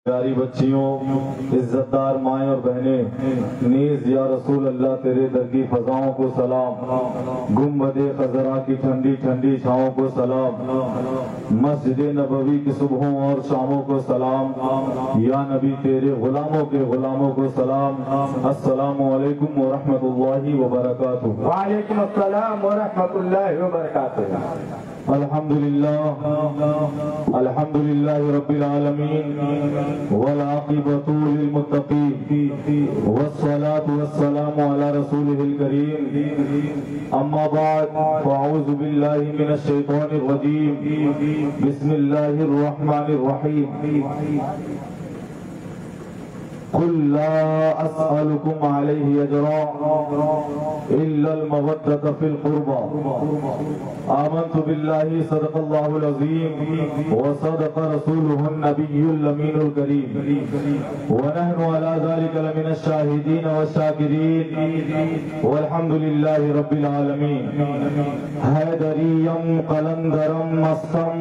پیاری بچیوں، عزتدار مائیں اور بہنیں، نیز یا رسول اللہ تیرے در کی فضاؤں کو سلام، گنبد خضرا کی ٹھنڈی ٹھنڈی چھاؤں کو سلام، مسجد نبوی کی صبحوں اور شاموں کو سلام، یا نبی تیرے غلاموں کے غلاموں کو سلام۔ السلام علیکم ورحمۃ اللہ وبرکاتہ۔ وعلیکم السلام ورحمۃ اللہ وبرکاتہ۔ الحمدللہ رب العالمین والعاقبۃ للمتقین والصلاة والسلام علی رسولہ الکریم، اما بعد فاعوذ باللہ من الشیطان الرجیم، بسم اللہ الرحمن الرحیم۔ قل لا اسألكم عليه اجرا الا المودة في القربى آمنت بالله صدق الله العظيم وصدق رسوله النبي الأمين الكريم ونحن على ذلك لمن الشاهدين والشاكرين والحمد لله رب العالمين۔ حیدریم قلندرم مستم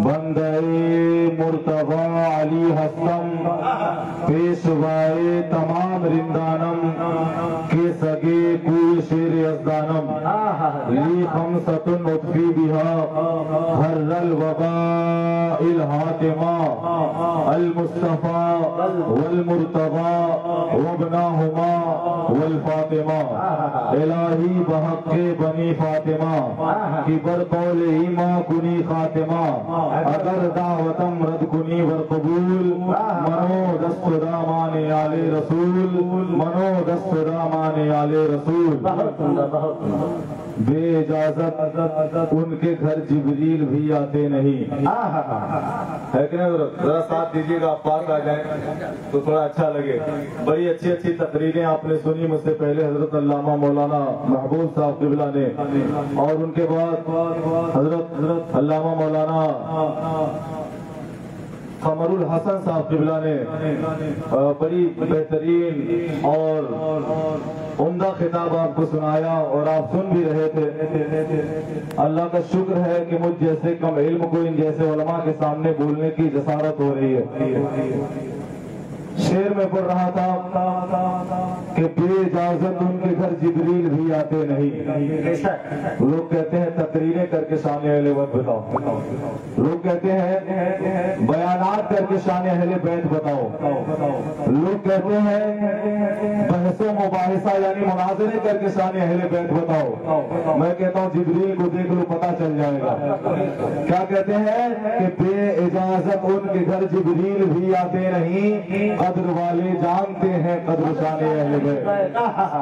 بندے مرتضی علی ہستم، پیشوائے تمام رندانم کے سگے کوئی شیر ازدانم، لی خمسۃ نطفی بہا حر الوباء الحاتمہ، المصطفیٰ والمرتضی وابناہما والفاطمہ، الہی بحق بنی فاطمہ کی برقول ایماں کنی خاتمہ، اگر دعوتم رد کنی ورقبول، منو دست دامان آل رسول، منو دست دامان آل رسول۔ بے اجازت ان کے گھر جبریل بھی آتے نہیں، ہے کہ نہیں؟ ذرا ساتھ دیجیے گا، آپ پاس آ جائیں تو تھوڑا اچھا لگے۔ بڑی اچھی اچھی تقریریں آپ نے سنی مجھ سے پہلے حضرت علامہ مولانا محبوب صاحب قبلہ نے، اور ان کے بعد حضرت علامہ مولانا قمر الحسن صاحب قبلہ نے بڑی بہترین اور عمدہ خطاب آپ کو سنایا اور آپ سن بھی رہے تھے۔ اللہ کا شکر ہے کہ مجھ جیسے کم علم کو ان جیسے علماء کے سامنے بولنے کی جسارت ہو رہی ہے۔ شعر میں پڑھ رہا تھا کہ بے اجازت ان کے گھر جبریل بھی آتے نہیں۔ لوگ کہتے ہیں تقریریں کر کے شان اہل بیت بتاؤ، لوگ کہتے ہیں بیانات کر کے شان اہل بیت بتاؤ، لوگ کہتے ہیں بحث و مباحثہ یعنی مناظرے کر کے شان اہل بیت بتاؤ۔ میں کہتا ہوں جبریل کو دیکھ لو پتہ چل جائے گا۔ کیا کہتے ہیں کہ بے اجازت ان کے گھر جبریل بھی آتے نہیں، قدر والے جانتے ہیں قدر شان اہل بیت،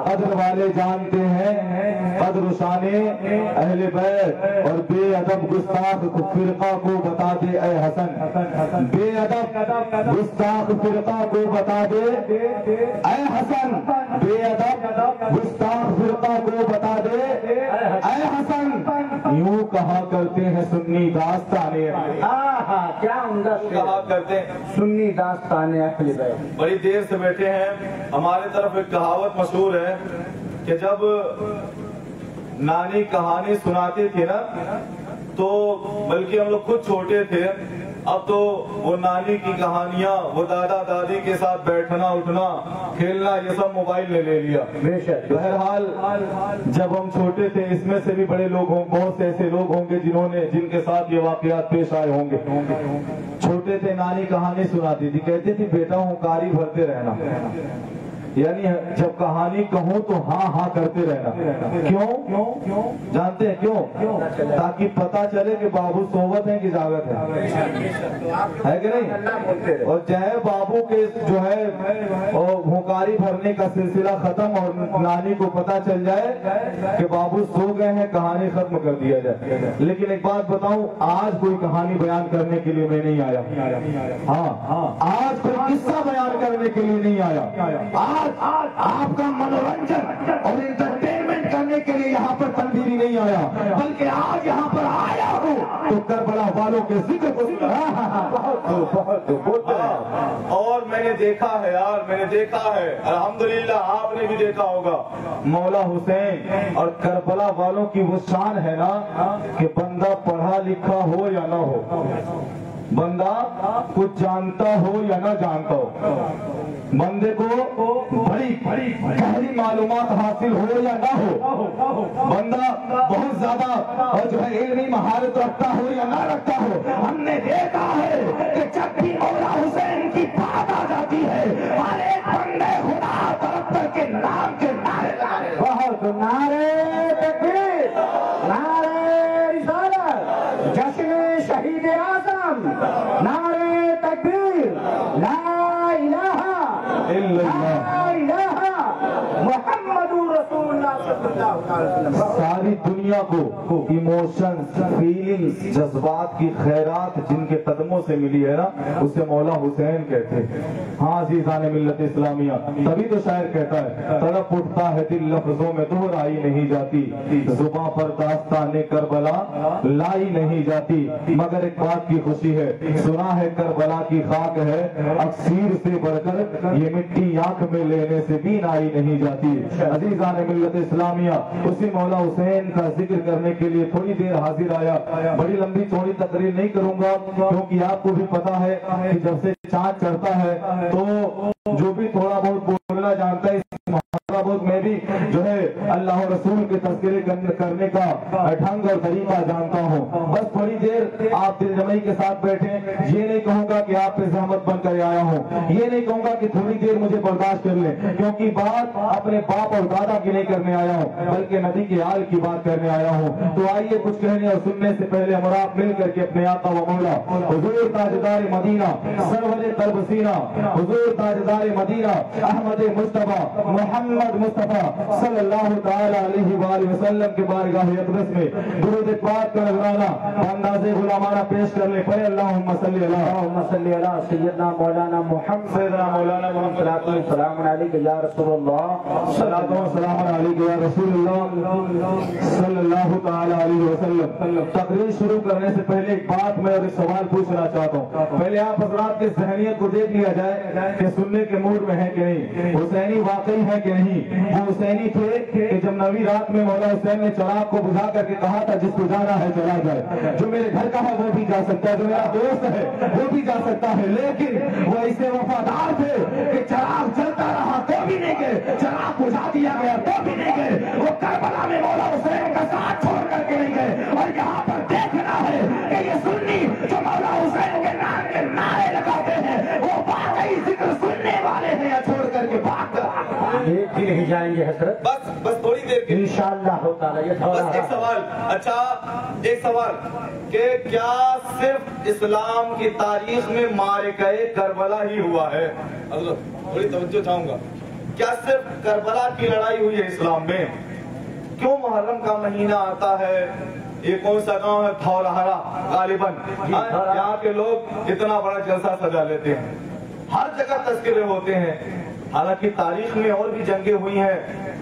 قدر والے جانتے ہیں قدر شان اہل بیت۔ اور بے ادب گستاخ فرقہ کو بتا دے اے حسن، بے ادب گستاخ فرقہ کو بتا دے اے حسن، بے ادب گستاخ فرقہ کو بتا دے اے حسن، یوں کہا کرتے ہیں سنی داستانے، کیا عمدہ کہا کرتے ہیں سنی داستانے اہل بیت۔ بڑی دیر سے بیٹھے ہیں۔ ہمارے طرف ایک کہاوت مشہور ہے کہ جب نانی کہانی سناتی تھی نا تو بلکہ ہم لوگ خود چھوٹے تھے، اب تو وہ نانی کی کہانیاں، وہ دادا دادی کے ساتھ بیٹھنا اٹھنا کھیلنا یہ سب موبائل نے لے لیا۔ بہرحال جب ہم چھوٹے تھے اس میں سے بھی بڑے لوگ ہوں، بہت سے ایسے لوگ ہوں گے جن کے ساتھ یہ واقعات پیش آئے ہوں گے۔ چھوٹے تھے نانی کہانی سناتی تھی، کہتی تھی بیٹا ہنکاری بھرتے رہنا، یعنی جب کہانی کہوں تو ہاں ہاں کرتے رہنا۔ کیوں جانتے ہیں کیوں؟ تاکہ پتا چلے کہ بابو صحبت ہے کہ جاگت ہے کہ نہیں؟ اور چاہے بابو کے جو ہے ہنکاری بھرنے کا سلسلہ ختم اور نانی کو پتا چل جائے کہ بابو سو گئے ہیں، کہانی ختم کر دیا جائے۔ لیکن ایک بات بتاؤں، آج کوئی کہانی بیان کرنے کے لیے میں نہیں آیا، ہاں آج کوئی قصہ بیان کرنے کے لیے نہیں آیا، آج آپ کا منورنجن اور انٹرٹینمنٹ کرنے کے لیے یہاں پر تنظیمی نہیں آیا، بلکہ آج یہاں پر آیا ہوں تو کربلا والوں کے ذکر کو اور میں نے دیکھا ہے یار، میں نے دیکھا ہے، الحمدللہ آپ نے بھی دیکھا ہوگا، مولا حسین اور کربلا والوں کی وہ شان ہے نا کہ بندہ پڑھا لکھا ہو یا نہ ہو، بندہ کچھ جانتا ہو یا نہ جانتا ہو، بندے کو بڑی گہری معلومات حاصل ہو یا نہ ہو، بندہ بہت زیادہ اور جو ہے علمی مہارت رکھتا ہو یا نہ رکھتا ہو، ہم نے دیکھا ہے کہ جب بھی مولا حسین کی بات آ جاتی ہے ہر ایک بندے خدا ترقی کے نام کے نعرے لگانے بہت نعرے تکبیر، نعرے رسالت، جشن شہید اعظم، نعرے تکبیر، لا الہ الا لا الہ محمد رسول اللہ صلی اللہ علیہ وسلم۔ ساری دنیا کو ایموشنز، فیلنگز، جذبات کی خیرات جن کے قدموں سے ملی ہے نا، اسے مولا حسین کہتے ہیں۔ ہاں عزیزان ملت اسلامیہ، تبھی تو شاعر کہتا ہے تڑپ اٹھتا ہے دل لفظوں میں دہرائی نہیں جاتی، زباں پر داستان کربلا لائی نہیں جاتی، مگر ایک بات کی خوشی ہے، سنا ہے کربلا کی خاک ہے اکسیر سے بڑھ کر یہ مٹی آنکھ میں لینے سے بھی نائی نہیں جاتی۔ عزیزان ملت اسلامیہ، اسی مولا حسین کا ذکر کرنے کے لیے تھوڑی دیر حاضر آیا۔ بڑی لمبی چوڑی تقریر نہیں کروں گا کیونکہ آپ کو بھی پتا ہے کہ جب سے چاند چڑھتا ہے تو جو بھی تھوڑا بہت بولنا جانتا ہے، تھوڑا بہت میں بھی جو ہے اللہ و رسول کے تذکرے کرنے کا ڈھنگ اور طریقہ جانتا ہوں۔ بس تھوڑی دیر آپ دل جمعی کے ساتھ بیٹھیں، یہ نہیں کہوں گا کہ آپ پہ زحمت بن کر آیا ہوں، یہ نہیں کہوں گا کہ تھوڑی دیر مجھے برداشت کر لیں، کیونکہ بات اپنے باپ اور دادا کی نہیں کرنے آیا ہوں بلکہ نبی کے آل کی بات کرنے آیا ہوں۔ تو آئیے کچھ کہنے اور سننے سے پہلے ہم آپ مل کر کے اپنے آقا و مولا حضور تاجدار مدینہ سرور قلب سینہ حضور تاجدار مدینہ احمد مصطفیٰ محمد مصطفیٰ صلی اللہ تعالی علیہ وآلہ وسلم کے بارگاہ اقدس میں درود پاک کا نذرانہ انداز غلامانہ پیش کر لیں۔ پڑھیں اللہم صلی علی سیدنا مولانا محمد سیدنا مولانا محمد السلام علیکم یا رسول اللہ، صلاۃ و سلام علیکم یا رسول اللہ صلی اللہ تعالی علیہ وسلم۔ تقریر شروع کرنے سے پہلے ایک بات میں اور ایک سوال پوچھنا چاہتا ہوں۔ پہلے آپ حضرات کی ذہنیت کو دیکھ لیا جائے کہ سننے کے موڈ میں ہے کہ نہیں، حسینی واقعی ہے کہ نہیں۔ وہ حسینی تھے کہ جب نویں رات میں مولا حسین نے چراغ کو بجھا کر کے کہا تھا جس کو جانا ہے چلا جائے، جو میرے گھر کا ہے وہ بھی جا سکتا ہے، جو میرا دوست ہے وہ بھی جا سکتا ہے، لیکن وہ ایسے وفادار تھے کہ چراغ جلتا رہا تو بھی نہیں گئے، چراغ بجھا دیا گیا تو بھی نہیں گئے، وہ کربلا میں مولا حسین کا ساتھ چھوڑ کر کے نہیں گئے۔ اور یہاں پر دیکھنا ہے کہ یہ سنی جو مولا حسین کے نام کے نعرے لگاتے ہیں وہ واقعی ذکر سننے والے ہیں یا چھوڑ کر کے بھاگ کر یہ نہیں جائیں گے حضرت بس تھوڑی دیر کے انشاءاللہ تعالی۔ یہ بس ایک سوال، اچھا ایک سوال کہ کیا صرف اسلام کی تاریخ میں معرکہ کربلا ہی ہوا ہے؟ حضرت تھوڑی توجہ چاہوں گا، کیا صرف کربلا کی لڑائی ہوئی ہے اسلام میں؟ کیوں محرم کا مہینہ آتا ہے؟ یہ کون سا گاؤں ہے؟ دھورہرا غالباً، یہاں کے لوگ اتنا بڑا جلسہ سجا لیتے ہیں، ہر جگہ تذکرے ہوتے ہیں۔ حالانکہ تاریخ میں اور بھی جنگیں ہوئی ہیں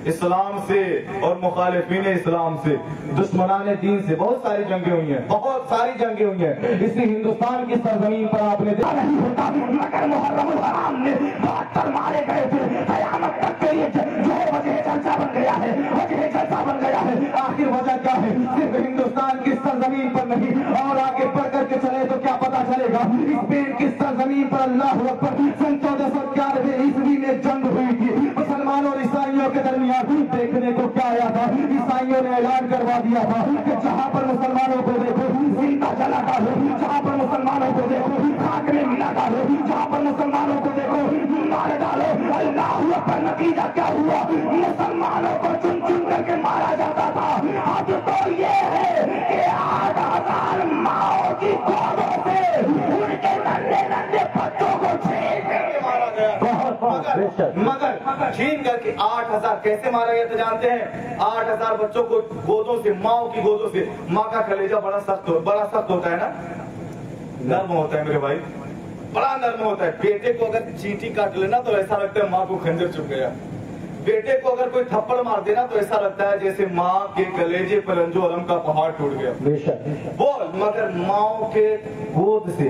اسلام سے اور مخالفین اسلام سے، دشمنان دین سے، بہت ساری جنگیں ہوئی ہیں، بہت ساری جنگیں ہوئی ہیں۔ اسی ہندوستان کی سرزمین پر آپ نے دیکھا نہیں ہوتا مگر محرم الحرام میں 72 مارے گئے تھے، قیامت تک کے لیے جو وجہ جلسہ بن گیا ہے، وجہ جلسہ بن گیا ہے۔ آخر وجہ کیا ہے؟ صرف ہندوستان کی سرزمین پر نہیں، اور آگے بڑھ کر کے چلے تو کیا پتا چلے گا، اسپین کی سرزمین پر اللہ اکبر سن 1491 عیسوی میں جنگ ہوئی تھی مسلمانوں اور عیسائیوں کے درمیان۔ دیکھنے کو کیا آیا تھا؟ عیسائیوں نے اعلان کروا دیا تھا کہ جہاں پر مسلمانوں کو دیکھو زندہ جلا ڈالو، جہاں پر مسلمانوں کو دیکھو خاک میں ملا ڈالو، جہاں پر مسلمانوں کو دیکھو مار ڈالو۔ اللہ اکبر، نتیجہ کیا ہوا؟ مسلمانوں کو چن چن کر کے مارا جاتا تھا۔ اب تو یہ ہے کہ 8000 ماؤں کی گودوں سے ان کے ننھے ننھے بچوں کو چھین کر کے مارا گیا۔ مگر چھین کر کے 8000 کیسے مارا گیا تو جانتے ہیں؟ 8000 بچوں کو گودوں سے، ماؤں کی گودوں سے۔ ماں کا کلیجہ بڑا سخت ہوتا ہے نا، نرم ہوتا ہے میرے بھائی، بڑا نرم ہوتا ہے۔ بیٹے کو اگر چینٹی کاٹ لینا تو ایسا لگتا ہے ماں کو خنجر چبھ گیا، بیٹے کو اگر کوئی تھپڑ مار دینا تو ایسا لگتا ہے جیسے ماں کے کلیجے پر رنج و الم کا پہاڑ ٹوٹ گیا۔ بول، مگر ماؤں کے گود سے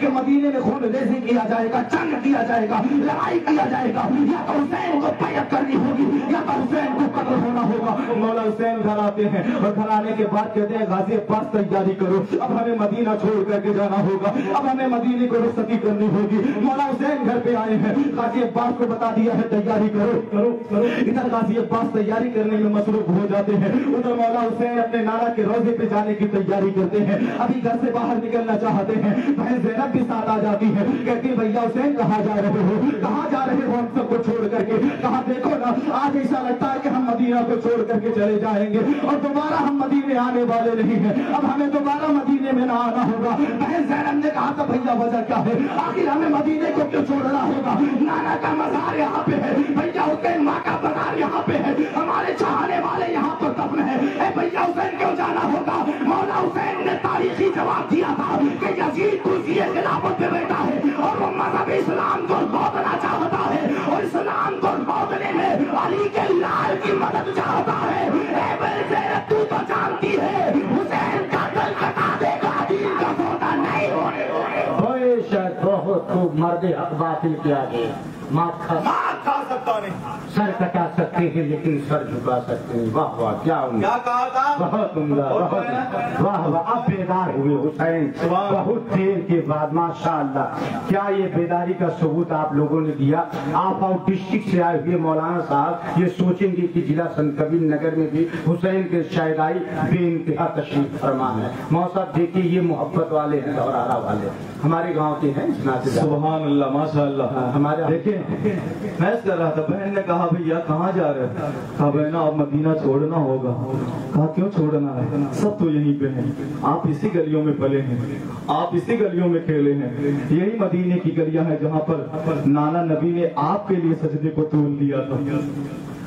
کہ مدینے میں خون ریزی کیا جائے گا, جنگ کیا جائے گا, لڑائی کیا جائے گا, یا تو حسین کو بیعت کرنی ہوگی یا تو حسین کو قتل ہونا ہوگا. مولا حسین گھر آتے ہیں اور گھر آنے کے بعد کہتے ہیں غازی عباس تیاری کرو, اب ہمیں مدینہ چھوڑ کر کے جانا ہوگا, اب ہمیں مدینے کو رخصتی کرنی ہوگی. مولا حسین گھر پہ آئے ہیں, غازی عباس کو بتا دیا ہے تیاری کرو. ادھر غازی عباس تیاری کرنے میں مصروف ہو جاتے ہیں, ادھر مولا حسین اپنے نانا کے روضے پہ جانے کی تیاری کرتے ہیں. ابھی گھر سے باہر نکلنا چاہتے ہیں, بہن زینب بھی ساتھ آ جاتی ہے, کہتی ہے بھیا حسین کہاں جا رہے ہو, کہاں جا رہے ہو ہم سب کو چھوڑ کر کے. کہاں دیکھو نا آج ایسا لگتا ہے کہ ہم مدینہ کو چھوڑ کر کے چلے جائیں گے اور دوبارہ ہم مدینے آنے والے نہیں ہیں, اب ہمیں دوبارہ مدینے میں نہ آنا ہوگا. بہن زینب نے کہا تھا بھیا وجہ کیا ہے, آخر ہمیں مدینے کو کیوں چھوڑنا ہوگا, نانا کا مزار یہاں پہ ہے, بھیا حسین ماں کا مزار یہاں پہ ہے, ہمارے چاہنے والے یہاں پر دفن ہے, اے بھیا حسین کیوں جانا ہوگا. مولا حسین نے تاریخی جواب دیا تھا کہ یزید کرسی خلافت پہ بیٹھا ہے اور وہ مذہب اسلام کو لوٹنا چاہتا ہے اور اسلام کو لوٹنے میں علی کے لال کی مدد چاہتا ہے. اے بلزیرت تو تو جانتی ہے حسین کا دل کٹا دے گا, دین کا سودا نہیں ہونے ہوئے شاید بہت خوب مرد حق باطل کیا گئے, مات کھا سکتا نہیں, سر کٹا سکتے ہیں لیکن سر جھکا سکتے ہیں. واہ واہ کیا کیا کہا تھا, بہت عمدہ, بہت واہ واہ. اب بیدار ہوئے حسین بہت دیر کے بعد, ماشاء اللہ. کیا یہ بیداری کا ثبوت آپ لوگوں نے دیا. آپ آؤٹ ڈسٹرکٹ سے آئے ہوئے مولانا صاحب یہ سوچیں گے کہ ضلع سنکبیل نگر میں بھی حسین کے شاعرائی بے انتہا تشریف فرما ہے. موصاف دیکھیے یہ محبت والے ہیں, دورارا والے ہمارے گاؤں کے ہیں. سبحان اللہ, ماشاء اللہ. ہمارے دیکھیں محض کر رہا تھا, بہن نے کہا بھیا کہاں جا رہے ہیں, کہا بہنا اب مدینہ چھوڑنا ہوگا. کہا کیوں چھوڑنا ہے, سب تو یہیں پہ ہیں, آپ اسی گلیوں میں پلے ہیں, آپ اسی گلیوں میں کھیلے ہیں, یہی مدینے کی گلیاں ہیں جہاں پر نانا نبی نے آپ کے لیے سجدے کو تول دیا تھا.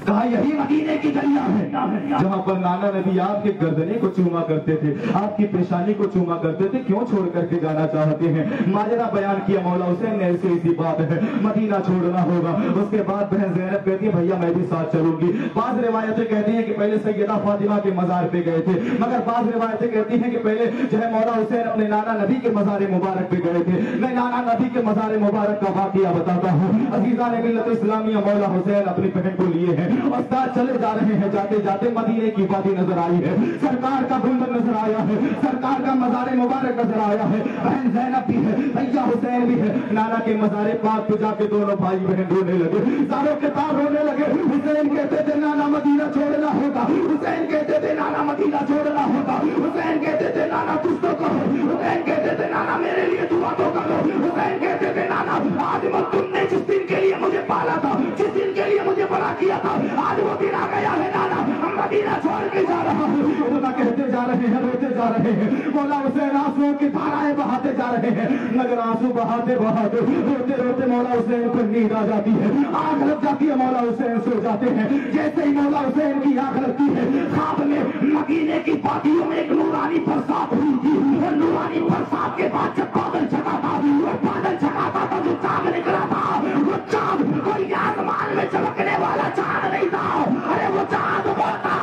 کہا یہی مدینے کی گلیاں ہیں جہاں پر نانا نبی آپ کے گردنے کو چوما کرتے تھے, آپ کی پیشانی کو چوما کرتے تھے, کیوں چھوڑ کر کے جانا چاہتے ہیں. ماجرا بیان کیا مولا حسین نے, ایسی ایسی بات ہے مدینہ چھوڑنا ہوگا. اس کے بعد بہن زینب کہتی ہے بھیا میں بھی ساتھ چلوں گی. بعض روایتیں کہتی ہیں کہ پہلے سیدہ فاطمہ کے مزار پہ گئے تھے, مگر بعض روایتیں کہتی ہیں کہ پہلے جو ہے مولا حسین اپنے نانا نبی کے مزار مبارک پہ گئے تھے. میں نانا نبی کے مزار مبارک کا واقعہ بتاتا ہوں. عزیزان ملت اسلامیہ, مولا حسین اپنی بہن کو لیے ہیں اور ساتھ چلے جا رہے ہیں. جاتے جاتے مدینے کی وادی نظر آئی ہے, سرکار کا گنبد نظر آیا ہے, سرکار کا مزار مبارک نظر آیا ہے. بہن زینب بھی ہے, بھیا حسین بھی ہے. نانا کے مزار پاک پہ جا کے دونوں بھائی بہن رونے لگے, ساروں کتاب رونے لگے. حسین کہتے تھے نانا مدینہ چھوڑنا ہوگا, حسین کہتے تھے نانا مدینہ چھوڑنا ہوگا, حسین کہتے تھے نانا کچھ تو کرو, حسین کہتے تھے نانا میرے لیے دعا تو کرو, حسین کہتے تھے نانا آج مت تم نے جس دن کے لیے مجھے پالا تھا, جس دن کے لیے مجھے بڑا کیا تھا, آج وہ دن آ گیا ہے نانا, ہم مدینہ چھوڑ کے جا رہا ہوں. کہتے جا رہے ہیں, روتے جا رہے ہیں. مولا حسین آنسوؤں کی دھارائیں بہاتے جا رہے ہیں, مگر آنسو بہاتے بہاتے روتے روتے مولا حسین کو نیند آ جاتی ہے, آنکھ لگ جاتی ہے, مولا حسین سو جاتے ہیں. جیسے ہی مولا حسین کی آنکھ لگتی ہے, خواب میں مدینے کی وادیوں میں ایک نورانی برسات ہوئی تھی. اور نورانی برسات کے بعد جب بادل چھٹا تھا, اور بادل چھٹاتا تھا جو چاند نکلا تھا, وہ چاند کوئی آسمان میں چمکنے والا چاند نہیں تھا. ارے وہ چاند وہ تھا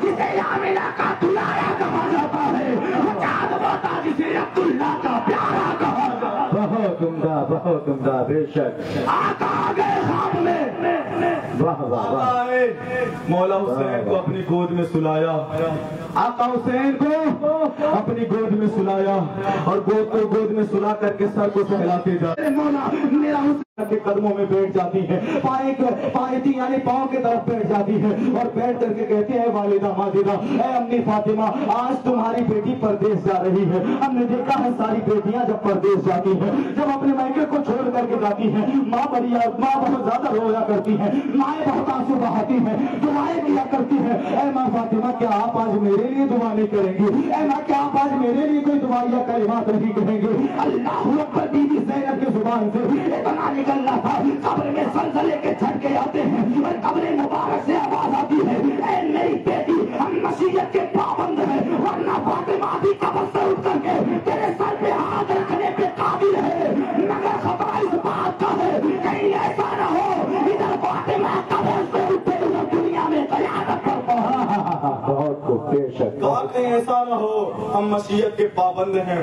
جسے آمینہ کا دلایا کہا جاتا ہے, وہ چاند وہ تھا جسے عبداللہ کا پیارا کہا جاتا. بہت عمدہ, بہت عمدہ, بے شک. آقا آگے خواب میں, واہ واہ واہ. مولا حسین کو اپنی گود میں سلایا, آقا حسین کو اپنی گود میں سلایا اور گود کو گود میں سلا کر کے سر کو سہلاتے جاتے. مولا میرا حسین کے قدموں میں بیٹھ جاتی ہے, پائے تھی یعنی پاؤں کے طرف بیٹھ جاتی ہے اور بیٹھ کر کے کہتی ہے والدہ ماجدہ, اے امی فاطمہ آج تمہاری بیٹی پردیس جا رہی ہے. ہم نے دیکھا ہے ساری بیٹیاں جب پردیس جاتی ہیں, جب اپنے مائکے کو چھوڑ کر کے جاتی ہیں, ماں بہت زیادہ رویا کرتی ہیں, مائیں بہت آنسو بہاتی ہیں, دعائیں کیا کرتی ہیں. اے ماں فاطمہ کیا آپ آج میرے لیے دعا نہیں کریں گی, اے ماں کیا آپ آج میرے لیے کوئی دعا یا کلمات نہیں کہیں گے. اللہ اکبر بی بی زینب کی زبان سے اتنا نکلنا تھا, قبر میں زلزلے کے جھٹکے آتے ہیں اور قبر مبارک سے آواز آتی ہے, اے میری بیٹی ہم مشیت کے پابند ہیں, ورنہ فاطمہ بھی قبر سے اٹھ کر کے تیرے سر پہ ہاتھ رکھنے پہ قابل ہے, مگر خطرہ اس بات کا ہے کہیں ایسا نہ ہو ادھر فاطمہ قبر سے اٹھے ادھر دنیا میں قیادت کرتا. بہت خوب, بے شک. کہیں ایسا نہ ہو ہم مشیت کے پابند ہیں,